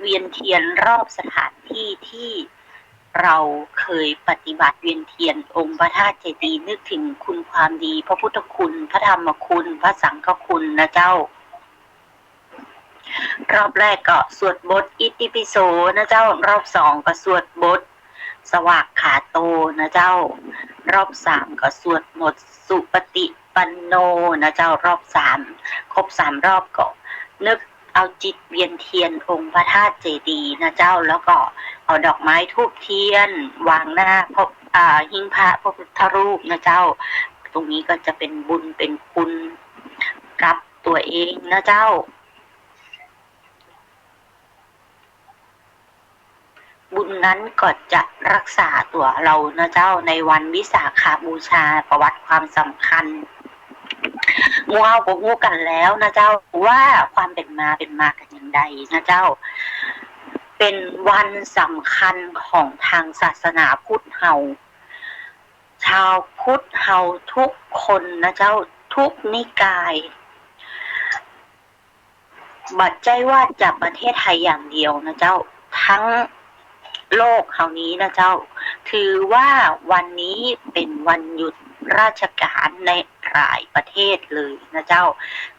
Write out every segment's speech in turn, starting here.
วียนเทียนรอบสถานที่ที่เราเคยปฏิบัติเวียนเทียนองค์พระธาตุเจดีย์นึกถึงคุณความดีพระพุทธคุณพระธรรมคุณพระสังฆคุณนะเจ้ารอบแรกก็สวดบทอิติปิโสนะเจ้ารอบสองก็สวดบทสวากขาโตนะเจ้ารอบสามก็สวดบทสุปฏิปันโนนะเจ้ารอบสามครบสามรอบก็นึกเอาจิตเวียนเทียนองค์พระธาตุเจดีย์นะเจ้าแล้วก็เอาดอกไม้ธูปเทียนวางหน้าพระหิ้งพระพุทธรูปนะเจ้าตรงนี้ก็จะเป็นบุญเป็นคุณกับตัวเองนะเจ้าบุญนั้นก็จะรักษาตัวเรานะเจ้าในวันวิสาขบูชาประวัติความสำคัญงูเอาก็งูกันแล้วนะเจ้าว่าความเป็นมากันอย่างใดนะเจ้าเป็นวันสำคัญของทางศาสนาพุทธเฮาชาวพุทธเฮาทุกคนนะเจ้าทุกนิกายบัดใจว่าจากประเทศไทยอย่างเดียวนะเจ้าทั้งโลกเฮานี้นะเจ้าถือว่าวันนี้เป็นวันหยุดราชการในหลายประเทศเลยนะเจ้า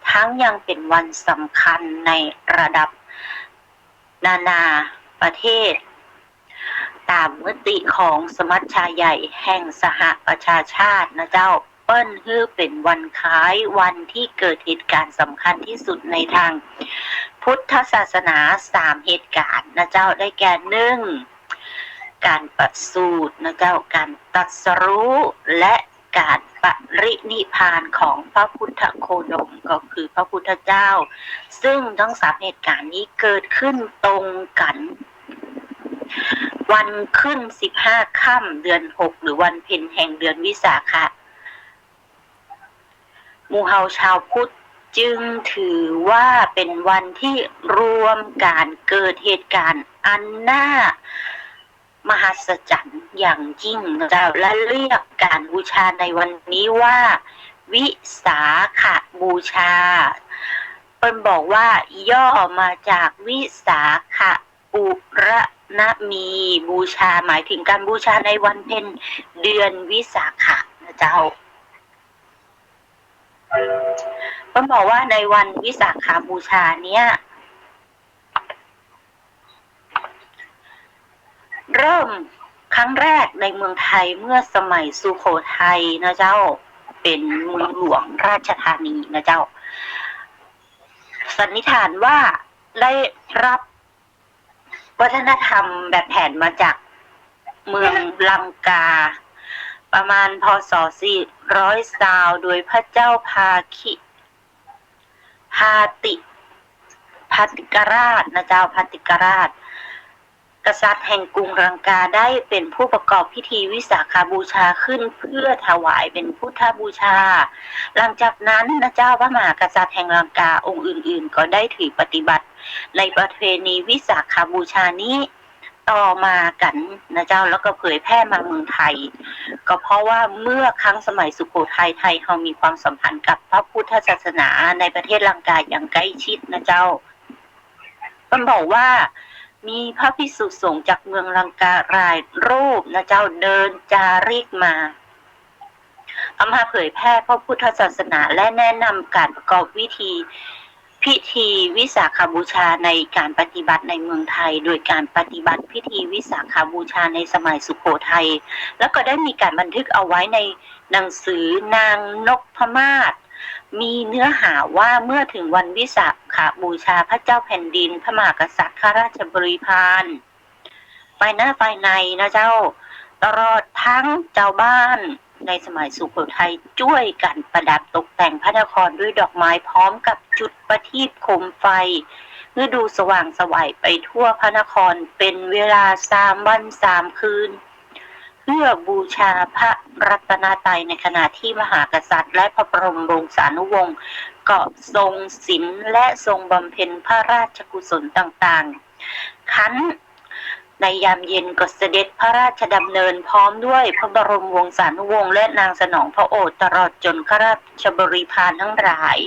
ทั้งยังเป็นวันสำคัญในระดับนานาประเทศตามมติของสมัชชาใหญ่แห่งสหประชาชาตินะเจ้าเปิ้นฮือเป็นวันคล้ายวันที่เกิดเหตุการณ์สำคัญที่สุดในทางพุทธศาสนา3เหตุการณ์นะเจ้าได้แก่1การประสูตินะเจ้าการตรัสรู้และการปรินิพพานของพระพุทธโคดมก็คือพระพุทธเจ้าซึ่งทั้ง3เหตุการณ์นี้เกิดขึ้นตรงกันวันขึ้น15ค่ำเดือน6หรือวันเพ็ญแห่งเดือนวิสาขะหมู่เฮาชาวพุทธจึงถือว่าเป็นวันที่รวมการเกิดเหตุการณ์อันน่ามหัศจรรย์อย่างยิ่งนะเจ้าและเรียกการบูชาในวันนี้ว่าวิสาขบูชาเปิ้นบอกว่าย่อมาจากวิสาขปุระนะมีบูชาหมายถึงการบูชาในวันเพ็ญเดือนวิสาขะนะเจ้าเปิ้นบอกว่าในวันวิสาขบูชาเนี้ยเริ่มครั้งแรกในเมืองไทยเมื่อสมัยสุโขทัยนะเจ้าเป็นเมืองหลวงราชธานีนะเจ้าสันนิษฐานว่าได้รับวัฒนธรรมแบบแผนมาจากเมืองลังกาประมาณพ.ศ. 400 ซาวโดยพระเจ้าพาติกราชนะเจ้าพาติกราชกษัตริย์แห่งกรุงลังกาได้เป็นผู้ประกอบพิธีวิสาขบูชาขึ้นเพื่อถวายเป็นพุทธบูชาหลังจากนั้นนะเจ้าพระมหากษัตริย์แห่งลังกาองค์อื่นๆก็ได้ถือปฏิบัติในประเพณีวิสาขบูชานี้ต่อมากันนะเจ้าแล้วก็เผยแพร่มาเมืองไทยก็เพราะว่าเมื่อครั้งสมัยสุโขทัยไทยเขามีความสัมพันธ์กับพระพุทธศาสนาในประเทศลังกาอย่างใกล้ชิดนะเจ้ามันบอกว่ามีพระภิกษุสงฆ์จากเมืองลังการายรูปนะเจ้าเดินจาริกมาเอามาเผยแพร่พระพุทธศาสนาและแนะนำการประกอบพิธีวิสาขบูชาในการปฏิบัติในเมืองไทยโดยการปฏิบัติพิธีวิสาขบูชาในสมัยสุโขทัยแล้วก็ได้มีการบันทึกเอาไว้ในหนังสือนางนพมาศมีเนื้อหาว่าเมื่อถึงวันวิสาขบูชาพระเจ้าแผ่นดินพระมหากษัตริย์ข้าราชบริพารฝ่ายหน้าฝ่ายในนะเจ้าตลอดทั้งเจ้าบ้านในสมัยสุโขทัยช่วยกันประดับตกแต่งพระนครด้วยดอกไม้พร้อมกับจุดประทีปโคมไฟเพื่อดูสว่างไสวไปทั่วพระนครเป็นเวลา3 วัน 3 คืนเพื่อบูชาพระรัตนตรัยในขณะที่มหากษัตริย์และพระบรมวงศานุวงศ์ก็ทรงศีลและทรงบำเพ็ญพระราชกุศลต่างๆขันในยามเย็นก็เสด็จพระราชดำเนินพร้อมด้วยพระบรมวงศานุวงศ์และนางสนองพระโอษฐ์ตลอดจนข้าราชบริพารทั้งหลาย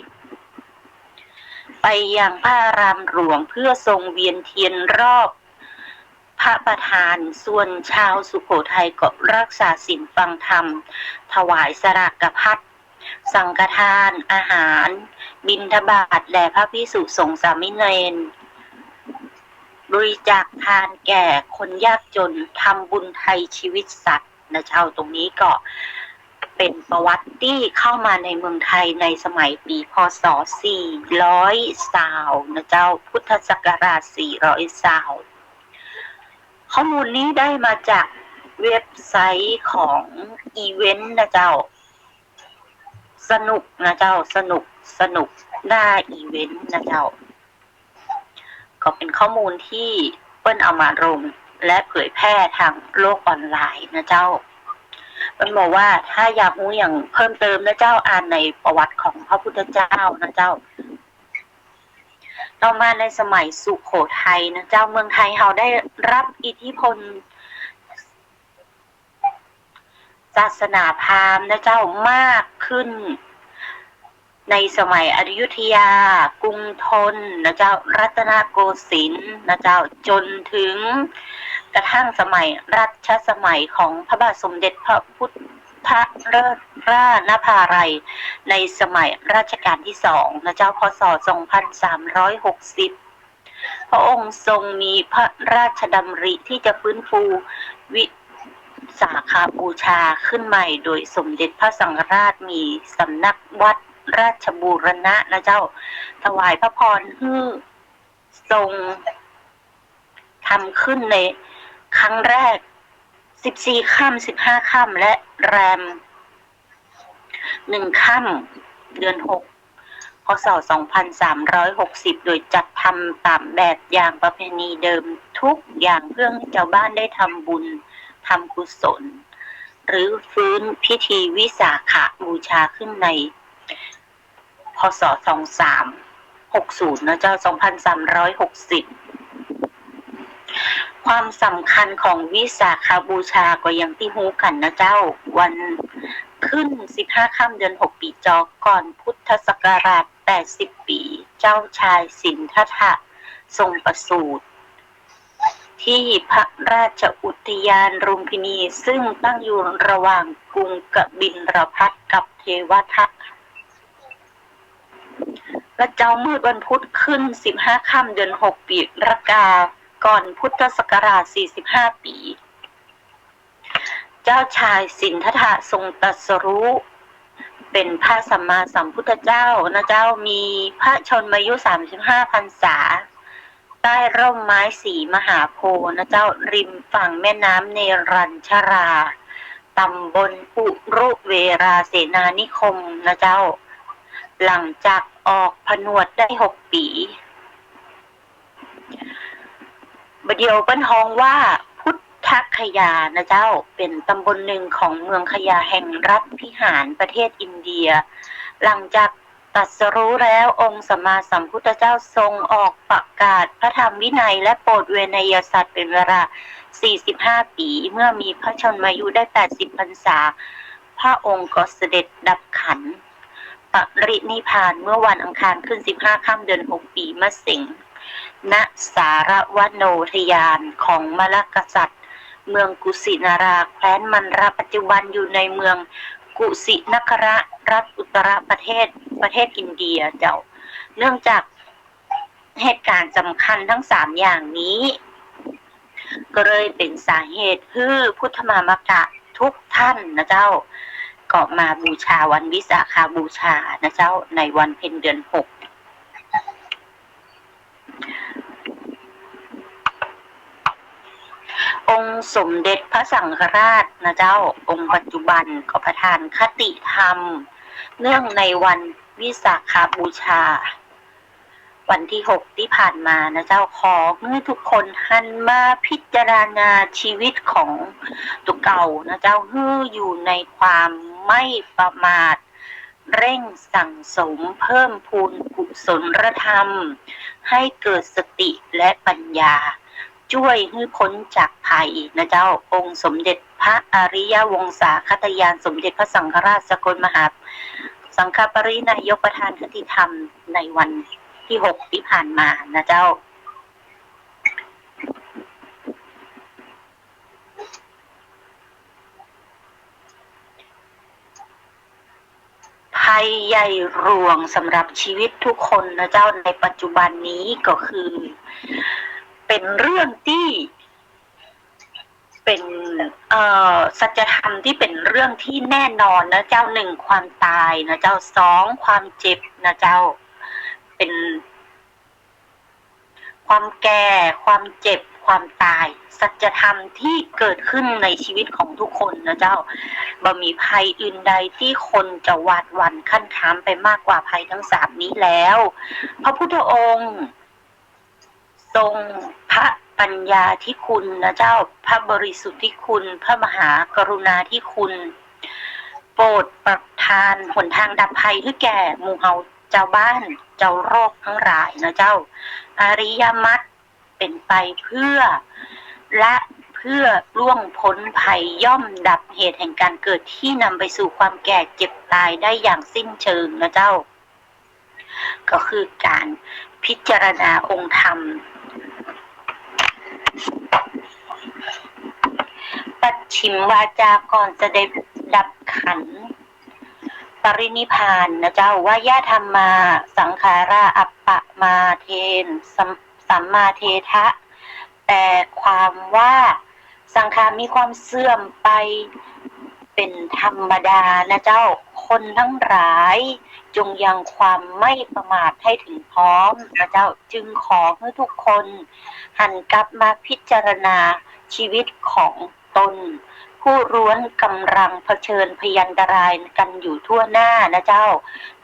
ไปยังพระอารามหลวงเพื่อทรงเวียนเทียนรอบพระประธานส่วนชาวสุโขทัยก็รักษาศีลฟังธรรมถวายสรากพัดสังฆทานอาหารบิณฑบาตแด่พระภิกษุสงฆ์สามเณรบริจาคทานแก่คนยากจนทำบุญไทยชีวิตสัตว์นะเจ้าตรงนี้ก็เป็นประวัติที่เข้ามาในเมืองไทยในสมัยปีพศ400นะเจ้าพุทธศักราช400ข้อมูลนี้ได้มาจากเว็บไซต์ของอีเวนต์นะเจ้าสนุกนะเจ้าสนุกหน้าอีเวนต์นะเจ้าก็เป็นข้อมูลที่เปิ้ลเอามาลงและเผยแพร่ทางโลกออนไลน์นะเจ้าเปิ้ลบอกว่าถ้าอยากรู้อย่างเพิ่มเติมนะเจ้าอ่านในประวัติของพระพุทธเจ้านะเจ้าต่อมาในสมัยสุโขทัยนะเจ้าเมืองไทยเราได้รับอิทธิพลศาสนาพราหมณ์นะเจ้ามากขึ้นในสมัยอยุธยากรุงธนนะเจ้ารัตนโกสินทร์นะเจ้าจนถึงกระทั่งสมัยรัชสมัยของพระบาทสมเด็จพระพุทธเลิศราชนภาลัยในสมัยรัชกาลที่2นะเจ้าพ.ศ. 2360พระองค์ทรงมีพระราชดำริที่จะฟื้นฟูวิสาขาบูชาขึ้นใหม่โดยสมเด็จพระสังฆราชมีสำนักวัดราชบูรณะนะเจ้าถวายพระพรให้ทรงทำขึ้นในครั้งแรก14ค่ำ15ค่ำและแรม1ค่ำเดือน6พ.ศ. 2360โดยจัดทำตามแบบอย่างประเพณีเดิมทุกอย่างเพื่อให้ชาวบ้านได้ทำบุญทำกุศลหรือฟื้นพิธีวิสาขบูชาขึ้นในพ.ศ. 2360นะเจ้า2360ความสำคัญของวิสาขบูชาก็ยังที่ฮู้กันนะเจ้าวันขึ้น15ค่ำเดือน6ปีจอก่อนพุทธศักราช80ปีเจ้าชายสินธัตถะทรงประสูติที่พระราชอุทยานลุมพินีซึ่งตั้งอยู่ระหว่างกรุงกบิลพัสกับเทวทัตและเจ้ามืดวันพุธขึ้น15ค่ำเดือน6ปีรากาก่อนพุทธศักราช45ปีเจ้าชายสินธัตถะทรงตรัสรู้เป็นพระสัมมาสัมพุทธเจ้านะเจ้ามีพระชนมายุ35พรรษาใต้ร่มไม้สีมหาโพธิ์นะเจ้าริมฝั่งแม่น้ำเนรัญชราตำบลปุรุเวราเสนานิคมนะเจ้าหลังจากออกผนวดได้6ปีบัดเดียวเปิ้นฮ้องว่าพุทธคยานะเจ้าเป็นตำบลหนึ่งของเมืองคยาแห่งรัฐพิหารประเทศอินเดียหลังจากตรัสรู้แล้วองค์สัมมาสัมพุทธเจ้าทรงออกประกาศพระธรรมวินัยและโปรดเวนยสัตว์เป็นเวลา45ปีเมื่อมีพระชนมายุได้80พรรษาพระองค์ก็เสด็จดับขันธ์ปรินิพพานเมื่อวันอังคารขึ้น15ค่ำเดือน6ปีมะเส็งณสารวโนทยานของมลกษัตริย์เมืองกุสินาราแคว้นมันราปัจจุบันอยู่ในเมืองกุสินคระรัฐอุตรประเทศอินเดียเจ้าเนื่องจากเหตุการณ์สำคัญทั้ง3อย่างนี้ก็เลยเป็นสาเหตุให้พุทธมามกะทุกท่านนะเจ้าก็มาบูชาวันวิสาขบูชานะเจ้าในวันเพ็ญเดือน6องค์สมเด็จพระสังฆราชนะเจ้าองค์ปัจจุบันก็ประทานคติธรรมเนื่องในวันวิสาขบูชาวันที่6ที่ผ่านมานะเจ้าขอให้ทุกคนหันมาพิจารณาชีวิตของตัวเก่านะเจ้าให้อยู่ในความไม่ประมาทเร่งสั่งสมเพิ่มพูนกุศลธรรมให้เกิดสติและปัญญาช่วยให้พ้นจากภัยนะเจ้าองค์สมเด็จพระอริยวงศาคตยานสมเด็จพระสังฆราชสกลมหาสังฆปรินายกประธานคติธรรมในวัน ที่6ที่ผ่านมานะเจ้าภัยใหญ่หลวงสำหรับชีวิตทุกคนนะเจ้าในปัจจุบันนี้ก็คือเป็นเรื่องที่เป็นสัจธรรมที่เป็นเรื่องที่แน่นอนนะเจ้า1ความตายนะเจ้า2ความเจ็บนะเจ้าเป็นความแก่ความเจ็บความตายสัจธรรมที่เกิดขึ้นในชีวิตของทุกคนนะเจ้าบ่มีภัยอื่นใดที่คนจะหวาดหวั่นขั้นข้ามไปมากกว่าภัยทั้ง3นี้แล้วพระพุทธองค์ทรงพระปัญญาที่คุณนะเจ้าพระบริสุทธิคุณพระมหากรุณาที่คุณโปรดประทานหนทางดับภัยให้แก่หมู่เฮาเจ้าบ้านเจ้าโรคทั้งหลายนะเจ้าอริยมรรคเป็นไปเพื่อและเพื่อล่วงพ้นภัยย่อมดับเหตุแห่งการเกิดที่นำไปสู่ความแก่เจ็บตายได้อย่างสิ้นเชิงนะเจ้าก็คือการพิจารณาองค์ธรรมปัจฉิมวาจาก่อนจะได้ดับขันธ์ปรินิพพานนะเจ้าว่ายะธรรมาสังขาราอัปปะมาเทนสัมมาเททะแต่ความว่าสังขารมีความเสื่อมไปเป็นธรรมดานะเจ้าคนทั้งหลายจงยังความไม่ประมาทให้ถึงพร้อมนะเจ้าจึงขอให้ทุกคนหันกลับมาพิจารณาชีวิตของตนผู้ร้วนกำลังเผชิญพยันตรายกันอยู่ทั่วหน้านะเจ้า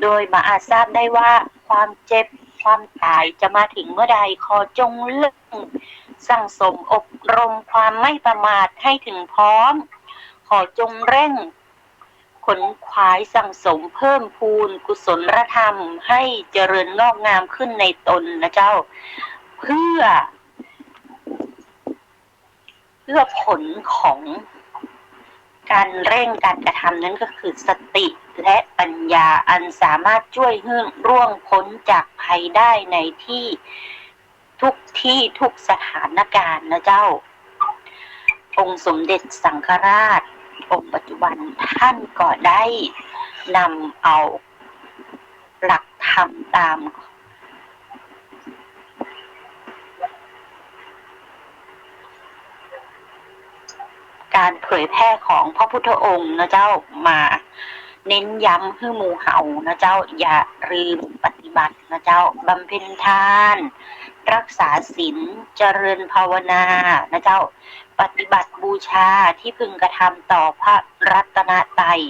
โดยมาอาจทราบได้ว่าความเจ็บความตายจะมาถึงเมื่อใดขอจงเลิกสั่งสมอบรมความไม่ประมาทให้ถึงพร้อมขอจงเร่งขนขวายสั่งสมเพิ่มพูนกุศลธรรมให้เจริญงอกงามขึ้นในตนนะเจ้าเพื่อผลของการเร่งการกระทำนั้นก็คือสติและปัญญาอันสามารถช่วยให้ร่วงพ้นจากภัยได้ในที่ทุกสถานการณ์นะเจ้าองค์สมเด็จสังฆราชองค์ปัจจุบันท่านก็ได้นำเอาหลักธรรมตามการเผยแพร่ของพระพุทธองค์นะเจ้ามาเน้นย้ำให้หมู่เฮานะเจ้าอย่าลืมปฏิบัตินะเจ้าบำเพ็ญทานรักษาศีลเจริญภาวนานะเจ้าปฏิบัติบูชาที่พึงกระทำต่อพระรัตนตรัย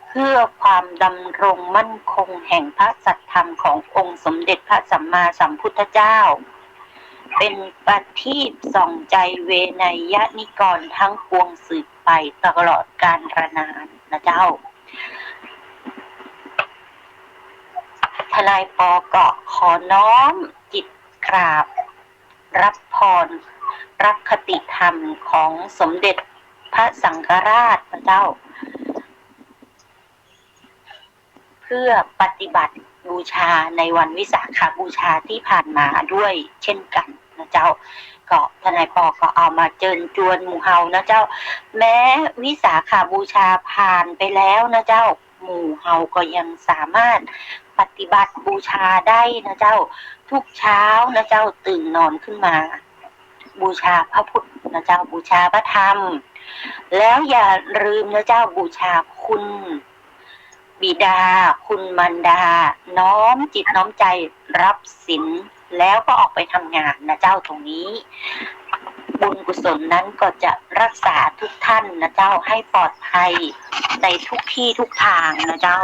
เพื่อความดำรงมั่นคงแห่งพระสัทธรรมขององค์สมเด็จพระสัมมาสัมพุทธเจ้าเป็นประทีปส่องใจเวนยนิกรทั้งปวงสืบไปตลอดกาลนานนะเจ้าทนายปอก็ขอน้อมจิตกราบรับพรรับคติธรรมของสมเด็จพระสังฆราชพระเจ้าเพื่อปฏิบัติบูชาในวันวิสาขบูชาที่ผ่านมาด้วยเช่นกันนะเจ้าก็ทนายปอก็เอามาเชิญชวนหมู่เฮานะเจ้าแม้วิสาขบูชาผ่านไปแล้วนะเจ้าหมู่เฮาก็ยังสามารถปฏิบัติบูชาได้นะเจ้าทุกเช้านะเจ้าตื่นนอนขึ้นมาบูชาพระพุทธนะเจ้าบูชาพระธรรมแล้วอย่าลืมนะเจ้าบูชาคุณบิดาคุณมารดาน้อมจิตน้อมใจรับศีลแล้วก็ออกไปทำงานนะเจ้าตรงนี้บุญกุศลนั้นก็จะรักษาทุกท่านนะเจ้าให้ปลอดภัยในทุกที่ทุกทางนะเจ้า